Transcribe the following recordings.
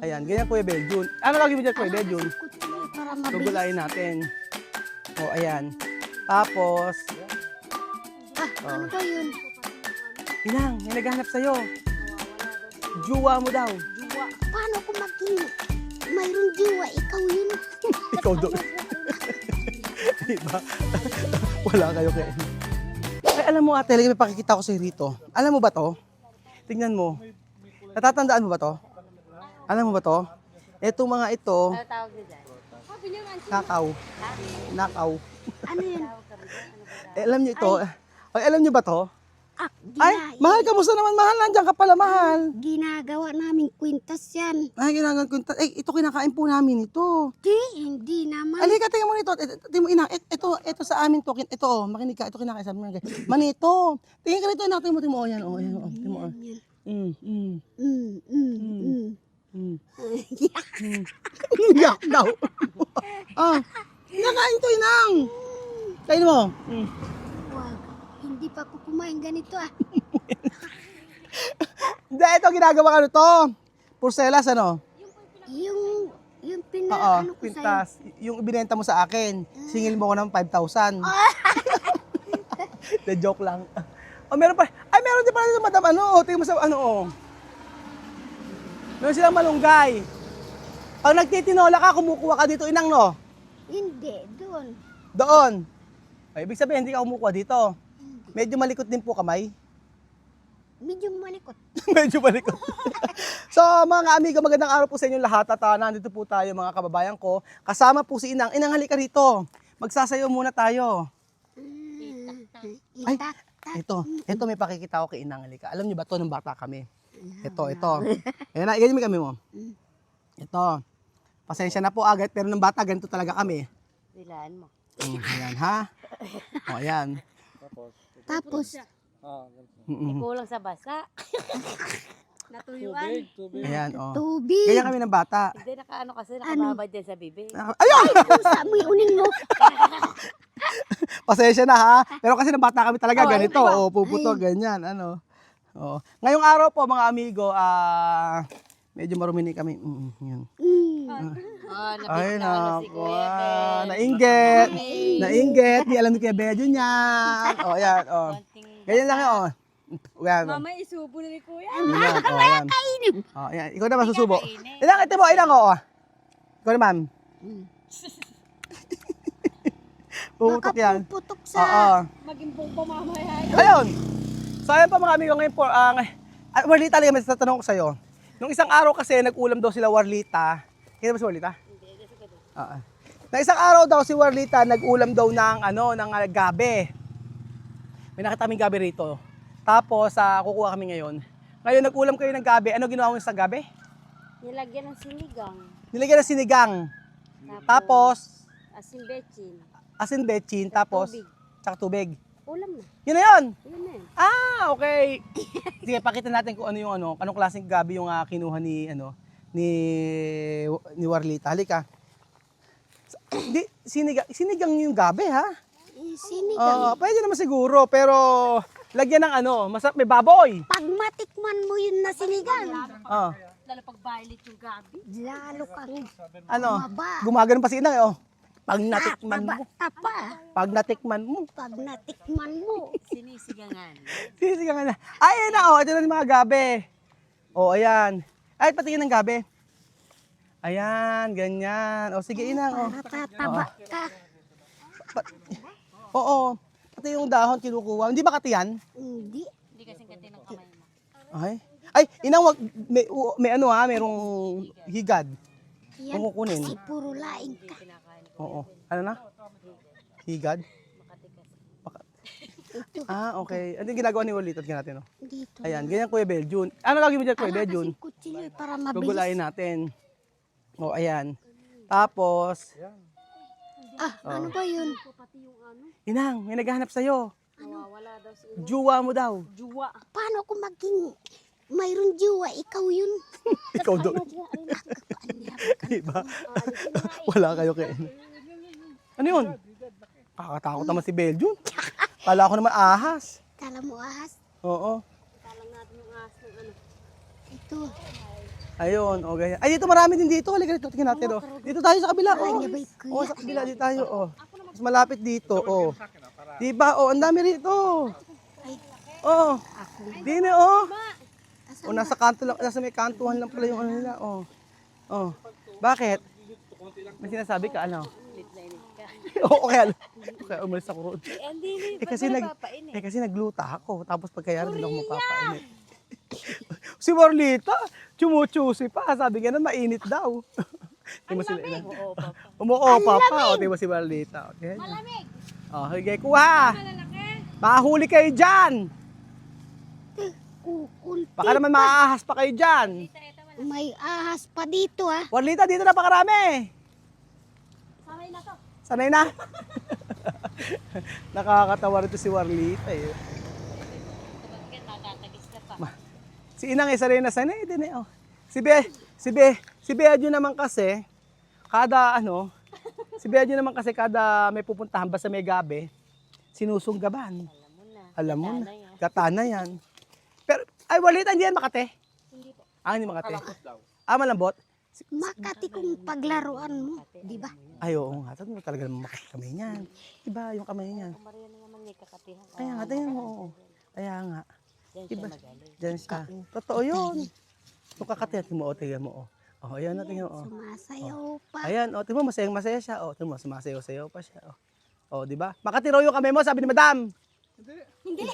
Ayan, ganyan Kuya Beljun. Ano lagi mo dyan Kuya Beljun? Kutsilyo para mabilis. Gugulayin natin. O, ayan. Tapos, Ano ba yun? Inang, may naghahanap sa'yo. Juwa mo daw. Juwa. Paano ko maging mayroong juwa? Ikaw yun. Ikaw doon. Diba? Wala kayo kayo. Ay, alam mo ate, may pakikita ko sa'yo rito. Alam mo ba to? Tingnan mo. Natatandaan mo ba to? Alam mo ba to? Etong mga ito, Ano tawag na dyan? nakaw. Nakaw. Ano yun? Eh, alam niyo ito? Ay, alam niyo ba to? Ay, Gina- mahal, kamusta naman? Mahal, nandiyan ka pala, mahal. Ginagawa namin kwintas yan. Ay, ginagawa ko. Ito kinakain po namin ito. Hindi naman. Halika, tingnan mo nito. Tingnan mo, inang. Ito sa amin to. Ito, makinig ka. Ito kinakain sa amin. Manito. Tingnan ka rito, inang. Tingnan mo. Yan, oh, yan, oh. Tingnan mo. Oh. Yan. Mm. Mm. Yak daw. Nakain to, inang. Kain mo. Wag. Hindi pa ako kumain ganito ah. Hindi, ito ginagawa ka to. Porcelas, ano? Yung Oo, pinaano ko sa'yo. pintas. Yung ibinenta mo sa akin, singil mo ko ng 5,000. The joke lang. Oh, meron pa. Ay, meron din pala dito, madam. Ano? Tingnan mo sa ano, oh. Meron silang malunggay. Pag nagtitinola ka, kumukuha ka dito, inang, no? Hindi, doon. Doon. Ay, ibig sabihin, hindi ka kumukuha dito. Medyo malikot din po kamay. Medyo malikot. Medyo malikot. So, mga amigo, magandang araw po sa inyong lahat. At nandito po tayo, mga kababayan ko. Kasama po si Inang. Inang, halika rito. Magsasayaw muna tayo. Ay, ito may pakikita ko kay Inang. Halika. Alam niyo ba to nung bata kami? Ito. Ayan na, ganyan kami mo. Ito. Pasensya na po agad, pero nung bata, ganito talaga kami. Dilaan mo. Ayan, ha? O, ayan. Tapos, May kulang sa basa. Natuyuan. Ayan, o. tubig. Ganyan kami ng bata. Hindi, nakaano kasi, nakababad yan sa bibig. Ayun! Pusa mo yung uning mo. Pasensya na ha. Pero kasi nung bata kami talaga Oh, ganito. ay, O, puputo, ganyan. Ano. O. Ngayong araw po mga amigo, medyo marumini kami. Yan. Oh, Ay, na ano si nako. Kuya Ben. Nainggit. Nainggit. Di alam ni Kuya Bedyo niyan. O, yan. O. Ganyan lang yun. O. Yan. O. Mama, isubo na ni Kuya. Yan. O, yan. O, yan. Ikaw naman susubo. Ilang, ito mo. Ilang, o. Ikaw naman. Puputok yan. Putok Oo. sa... Maging bomba mamaya. Ayun! So ayun pa mga amigo ngayon po, Warlita, may tatanong ko sa'yo. Nung isang araw kasi, nag-ulam daw sila Warlita. Kaya ba si Warlita? Hindi, kasi ka Oo. Na isang araw daw si Warlita, nag-ulam daw ng, ng gabi. May nakita kaming gabi rito. Tapos, kukuha kami ngayon. Ngayon, nag-ulam kayo ng gabi. Ano ginawa mo sa gabi? Nilagyan ng sinigang. Nilagyan ng sinigang. Tapos, Asin bechin. asin bechin. Tapos, Tubig. tsaka tubig. Ulam na. Yun na yun! Yun na yun. Okay. Sige, pakita natin kung ano yung anong klaseng gabi yung kinuha ni ni Warlita. Halika. Di sinigang yung gabi, ha? Sinigang. Pwede naman siguro, pero lagyan ng masarap may baboy. Pag matikman mo yun na sinigang, Oh. Lalo pag violet yung gabi. lalo kang Ano? Gumagano pa si Inang, oh. Pag natikman mo. tapa. Pag natikman mo. Pag natikman mo. Sinisigangan. Sisigang na. Ay, ayan na, oh. Ito na yung mga gabi. Oh, ayan. Ay, patingin ng gabi. Ayan, ganyan. O, sige, Inang, oh. Natataba ka. Oo. Pati yung dahon kinukuha. Hindi ba kati yan? Hindi. Hindi kasing kati ng kamay mo. Ay, Inang, wag, merong higad. Yan Kung kukunin. kasi puro laing ka. Oo. Ano na? Higad? Okay. Ano yung ginagawa ni Warlita? Tingnan natin, oh. Dito. Ayan, ganyan Kuya Beljun. Ano lagi mo dyan, Kuya Beljun? Kasi kutsilyo para mabilis. Gugulayin natin. O, ayan. Tapos, Ano ba yun? Inang, may naghahanap sa'yo. Nawawala daw si Juwa mo daw. Juwa. Paano ko maging mayroong jiwa? Ikaw yun. Ikaw doon. Diba? Wala kayo kayo. Ano yun? Kakatakot naman si Beljun. Kala ko naman ahas. Kala mo ahas? Oo. Talang natin yung ahas ng ano. Ito. Ayun, o ganyan. Ay, dito marami din dito. Halika dito, tingnan natin, oh. Dito tayo sa kabila, oh. Yabay kuya. Oh, sa kabila, dito tayo, oh. Mas malapit dito, oh. Diba, oh, ang dami rito. Oh, dine, oh. Oh, nasa kanto lang, nasa may kantuhan lang pala yung ano nila, oh. Oh, bakit? May sinasabi ka, ano? Oo, kaya umalis ako roon. Kasi nagluta ako, tapos pagkaya rin ako mapapainit. Si Marlita, chumuchusi pa, sabi nga na mainit daw. Di mo sila ilan? Umuopa pa, o di mo si Marlita. Okay. Malamig. Oh, sige, kuha. Mahuli kayo dyan. Kukunti. Baka naman maahas pa kayo dyan. May ahas pa dito ah. Marlita, dito na pakarami. Samay na to. Sanay na. Nakakatawa rito si Marlita eh. Bakit nakatagis ka pa? Si Inang isa rin na sanay din eh. Oh. Si Beadyo naman kasi, si Beadyo naman kasi kada may pupuntahan basta may gabi, sinusunggaban. Alam mo na. Katana yan. Pero, ay Walita, hindi yan Makate? Hindi po. Ah, hindi Makate. Malambot? Makati kung paglaruan mo, di ba? Ay, oo nga. Talaga talaga naman Makate kamay niyan. Iba yung kamay niyan. Maria na naman may kakatihan. Kaya nga, tingnan mo. Oo. Kaya nga. Yan Diba? siya magaling. Diyan siya. Totoo yun. Yung kakatihan mo, o, tingnan mo. Oh, ayan na, tingnan mo. Sumasayaw pa. Ayan, o, tingnan mo, masayang-masaya siya. O, tingnan mo, sumasayaw-sayaw pa siya. O, di ba? Makatiro yung kamay mo, sabi ni Madam. Hindi.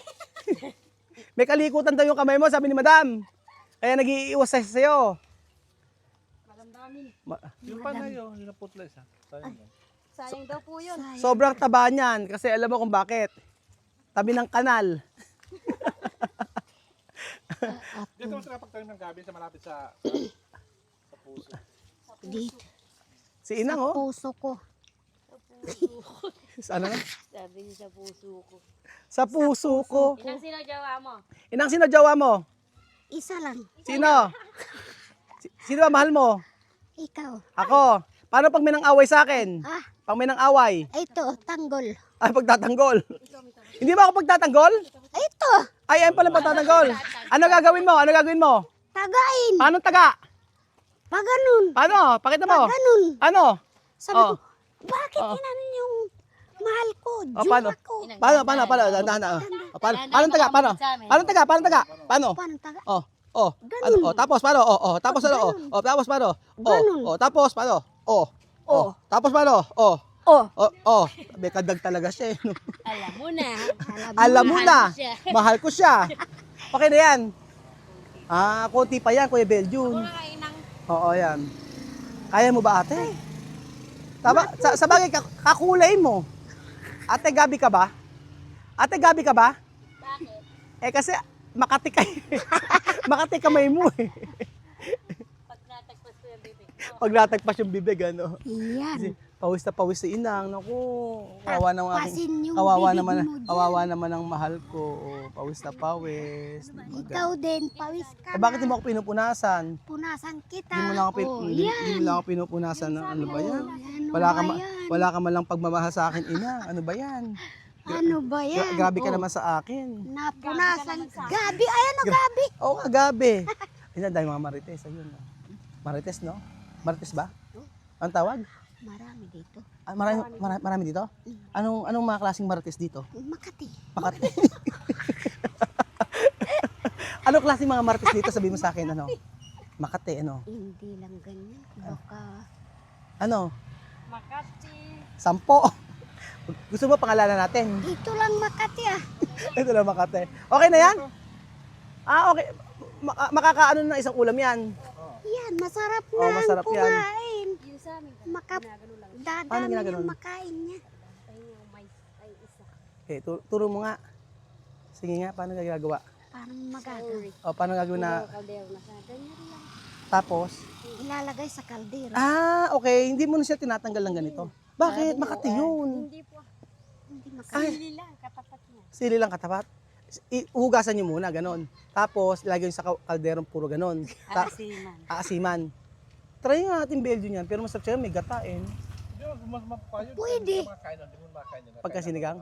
May kalikutan daw yung kamay mo, sabi ni Madam. Kaya nag-iiwas sa'yo. Maramdamin. Yung panay yun, yung naputla isa. Sayang yun. Sayang daw po yun. Sobrang taba niyan, kasi alam mo kung bakit. Tabi ng kanal. Dito mo sila pagtanim ng gabi sa malapit sa puso. Dito. Si Inang, oh. Puso ko. Ano na? Sabi niya sa puso ko. Sa puso ko. Inang sinajawa mo? Inang, sino jowa mo? Isa lang. Sino? Sino ba mahal mo? Ikaw. Ako. Paano pag may nang away sa akin? Ah, Pag may nang away? ito, tanggol. Ay, pagtatanggol. Hindi ba ako pagtatanggol? Ito, Ay, ayun pala pagtatanggol. Ano gagawin mo? Ano gagawin mo? tagain. Paano taga? Paganon. Paano? Pakita mo. Paganon. Ano? Sabi Oh. ko, bakit inanon yung mahal ko? Oh, Jowa paano? ko. Paano? Paano taga? Paano? Paano taga? Paano taga? Paano? Paano taga? Oh. Oh. Ano? Ganun. Oh, tapos paano? Oh, tapos ano? Oh, tapos paano? Ganun. Oh, tapos paano? Oh. Tapos paano? Oh. Oh. Oh. May kadag talaga siya. No? Alam mo na. Alam mo na. siya. Mahal ko siya. Okay na yan. Ah, konti pa yan, Kuya Beljun. Mga inang Oo, yan. Kaya mo ba, ate? Tama, sa bagay, kakulay mo. Ate, gabi ka ba? Ate, gabi ka ba? bakit? Eh, kasi Makati kayo. Makati kamay mo eh. Pag natagpas ko yung bibig ko. Pag natagpas yung bibig, ano. Yan. Kasi pawis na pawis si Inang. Naku, kawawa naman Pasin yung kawawa bibig naman, mo dyan. kawawa naman ang mahal ko. Oh, pawis na pawis. Ikaw din, pawis ka Eh, bakit na. hindi mo ako pinupunasan? Punasan kita. Hindi mo lang ako, Oh, hindi yan. mo lang ako pinupunasan ng ano ba yan? Ano Wala ka, ba ma- yan? wala ka man lang pagmamahal sa akin, Ina. Ano ba yan? Ano ba yan? Grabe ka Oh, naman sa akin. Napunasan. Gabi, ayan o gabi. Oo nga, gabi. Ayun, dahil mga marites. Ayun. No? Marites, no? Marites ba? Ang tawag? Marami dito. Ah, marami dito? Anong mga klaseng marites dito? Makati. Makati. Anong klaseng mga marites dito? Sabihin mo sa akin, ano? Makati, ano? Hindi lang ganyan. Baka Ano? Makati. 10. Gusto mo pangalanan natin? dito lang Makati ah. Ito lang Makati. Okay na yan? Ah, okay. Makakaano na isang ulam yan. Yan, masarap Oh, na masarap ang yan. kumain. Yung sa amin. Makap, Ginagano lang. Paano dadami ginaganon? yung makain niya. Ay yung may ay isa. Okay, turo mo nga. Sige nga, paano gagagawa? Parang magagawa. O, paano gagawin na? Kaldero na sa ganyan lang. Tapos? Ilalagay sa kaldero. Ah, okay. Hindi mo na siya tinatanggal ng ganito. Bakit? Makati yun. Hindi po. Hindi makain. Ay, Sili lang katapat niya. sili lang katapat. Hugasan niyo muna, ganon. Tapos, ilagay niyo sa kalderong puro ganon. Asiman. Aasiman. Try nga natin Belgian yan, pero masarap siya, may gatain. Hindi mo mapapayo. Pwede. Hindi mo makakain. Hindi mo makakain. Pagka sinigang?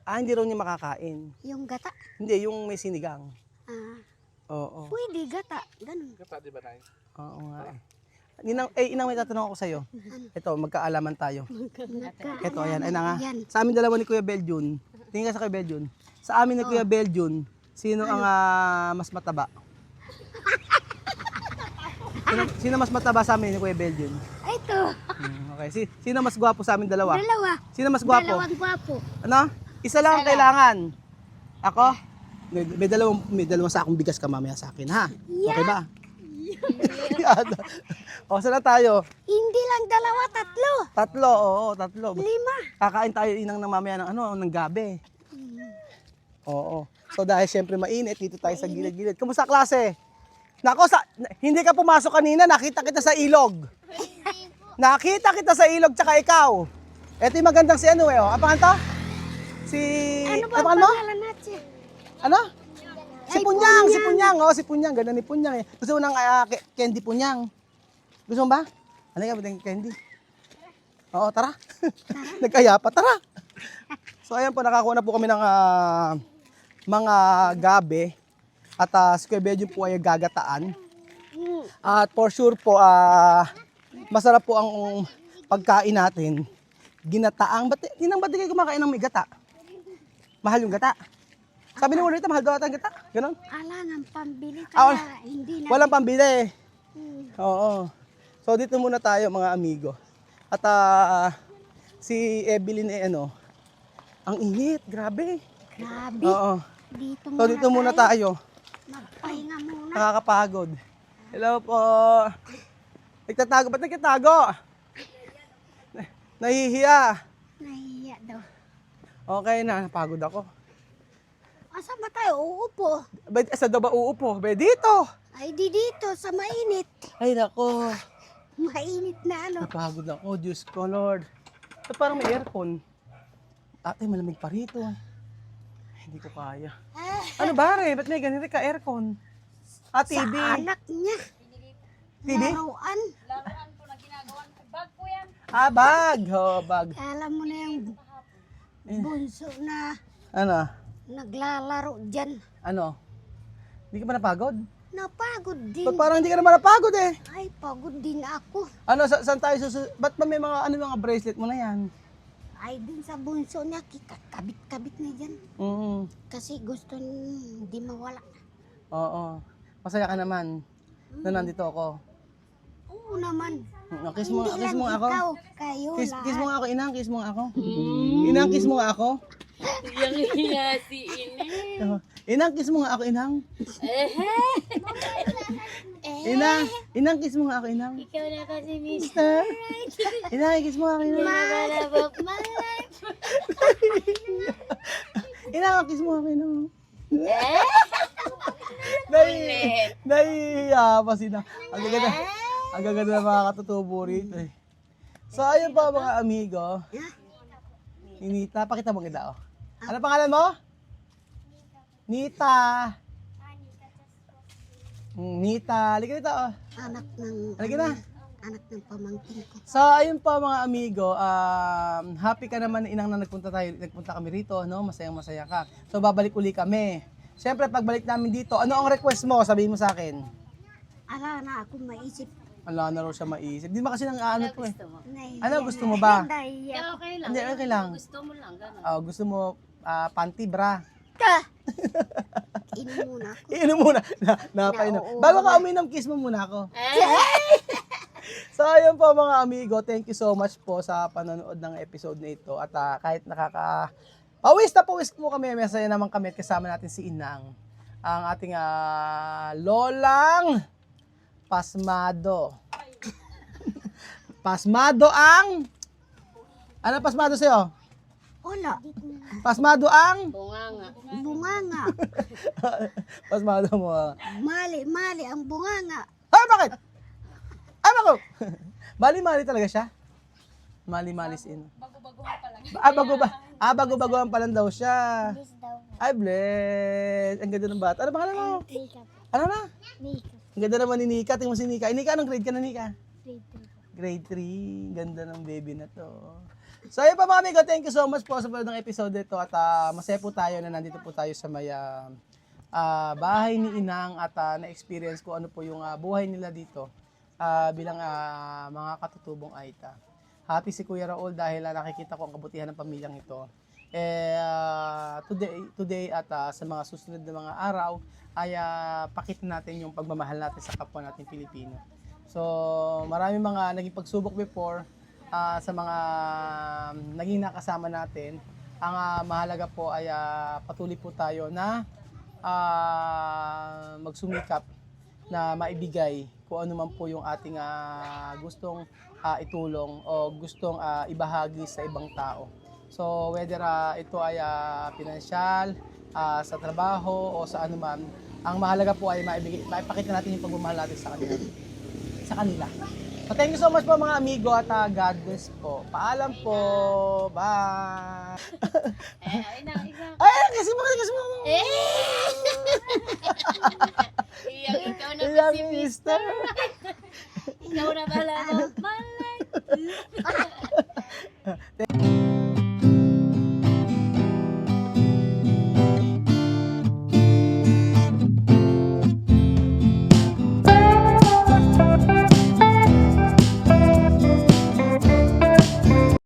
Ah, hindi raw niya makakain. Yung gata. Hindi, yung may sinigang. Ah, Oo. Pwede, gata. Ganun. Gata, di ba, Nay? Oo nga eh. Inang may tatanong ako sa'yo. Ito, magkaalaman tayo. Ito, ayan. Ay na nga. Yan. Sa amin dalawa ni Kuya Beljun. Tingin ka sa Kuya Beljun. Sa amin ni Kuya Beljun, sino ang mas mataba? Sino mas mataba sa amin ni Kuya Beljun? Ito. Okay. Sino mas gwapo sa amin dalawa? Dalawa. Sino mas gwapo? Dalawang gwapo. Ano? Isa lang ang kailangan. Ako? May dalawang sakong bigas ka mamaya sa akin, ha? Okay ba? O, saan na tayo? Hindi lang dalawa, tatlo. Tatlo, oo, tatlo. 5. Kakain tayo inang ng mamaya ng gabi. Oo. So dahil syempre mainit, dito tayo sa gilid-gilid. Kumusta klase? Nako, hindi ka pumasok kanina, nakita kita sa ilog. Nakita kita sa ilog, tsaka ikaw. Ito yung magandang si ano eh, oh. Apangan to? Si... Ano ba apangan ang mo? pangalan natin? Ano? Si Ay, Punyang, si Punyang. Punyang, oh, si Punyang, ganda ni Punyang eh. Gusto mo ng candy Punyang? Gusto mo ba? Ano ka ba ng candy? Oo, tara. Nagkaya pa, tara. So ayan po, nakakuha na po kami ng mga gabi. At si Kuya Bedyo po ay gagataan. At for sure po, masarap po ang pagkain natin. Ginataang, ba't di kayo kumakain ng may gata? Mahal yung gata. Sabi ni Ulrita, mahal daw ata ang gata. Ganon. Ala ng pambili Ah, kaya hindi na. Walang pambili. Hmm. Oo. So dito muna tayo mga amigo. At si Evelyn eh ang init, grabe. Grabe. Oo. Dito So dito muna tayo. Magpahinga muna. Nakakapagod. Hello po. Nagtatago, ba't nagtatago? Nahihiya. Nahiya daw. Okay na, napagod ako. Asa ba tayo? Uupo. Sa daw ba uupo? Be, dito. Ay, di dito, sa mainit. Ay nako, Mainit na ano. napagod ako. Diyos ko, Lord. Ito parang may aircon. Ate, malamig pa rito. Hindi ko kaya. Ano ba re? Ba't may ganito ka aircon? TV. Sa anak niya. TV? Laruan. Bag. Oh, bag. Alam mo na yung bunso na Ano? naglalaro dyan. Ano? Hindi ka ba napagod? Napagod din. Ba't parang hindi ka naman napagod eh? Ay, pagod din ako. Ano, saan tayo susunod? Ba't ba may mga bracelet mo na yan? Ay, din sa bunso niya, kabit-kabit na dyan. Kasi gusto hindi mawala. Oo. Masaya ka naman na nandito ako. Oo naman. Kiss mo Hindi lang ako. ikaw, kayo Kiss mo lahat. nga ako, inang. Kiss mo nga ako. Inang, kiss mo nga ako. Yang iya si ini. Inang, kiss mo nga ako, inang. Inang, kiss mo nga ako, inang. Ikaw na kasi miss. Inang, kiss mo nga ako, inang. Malabok malay. Inang, kiss mo nga ako, inang. Nahihiya pa sila. Ang gaganda ng mga katutubo rito eh. So ayun pa mga amigo. Nita, pakita mo kita oh. Ano pangalan mo? Nita. Nita, halika dito oh. Halika na. Anak ng pamangkin ko. So ayun pa mga amigo, happy ka naman inang na nagpunta kami rito, no? Masayang-masaya ka. So babalik uli kami. Siyempre pagbalik namin dito, ano ang request mo? Sabihin mo sa akin. Ala na ako maisip. Wala na raw siya maisip. Di ba kasi nang ano to eh. Nahiya. Ano gusto mo ba? Nahiya. Okay lang. Hindi, okay lang. Gusto mo lang ganun. Gusto mo panty bra. Ka! Inom muna ako. Iinom muna. Napainom. Oo. Bago ka uminom, kiss mo muna ako. So ayun po mga amigo, thank you so much po sa panonood ng episode na ito. At kahit pawis na pawis po kami, masaya naman kami at kasama natin si Inang. Ang ating lolang pasmado. Pasmado ang... Ano pasmado sa'yo? Wala. Pasmado ang... Bunganga. Bunganga. Pasmado mo. Mali ang bunganga. Ay, bakit? Ay, bako! Mali-mali talaga siya? Mali-mali si Ino. Bago-baguhan pa lang daw siya. Ay, bless. Ang ganda ng bata. Ano pangalan mo? Ano na? Ang ganda naman ni Nika. Tingnan mo si Nika. Nika, anong grade ka na, Nika? Grade 3. Ganda ng baby na to. So, ayun pa mga amigo. Thank you so much po sa panonood ng episode nito. At masaya po tayo na nandito po tayo sa may bahay ni Inang at na-experience ko ano po yung buhay nila dito bilang mga katutubong Aita. Happy si Kuya Raul dahil nakikita ko ang kabutihan ng pamilyang ito. Today at sa mga susunod na mga araw ay pakita natin yung pagmamahal natin sa kapwa natin Pilipino. So marami mga naging pagsubok before sa mga naging nakasama natin. Ang mahalaga po ay patuloy po tayo na magsumikap na maibigay kung ano man po yung ating gustong itulong o gustong ibahagi sa ibang tao. So whether ito ay pinansyal, sa trabaho o sa anuman, ang mahalaga po ay maipakita natin yung pagmamahal natin sa kanila. So thank you so much po mga amigo at God bless po. Paalam po. Bye. Ay, na. Ay, kasi mo. Eh! Ikaw na ba Ilang si mister. Ikaw na pala ng malay.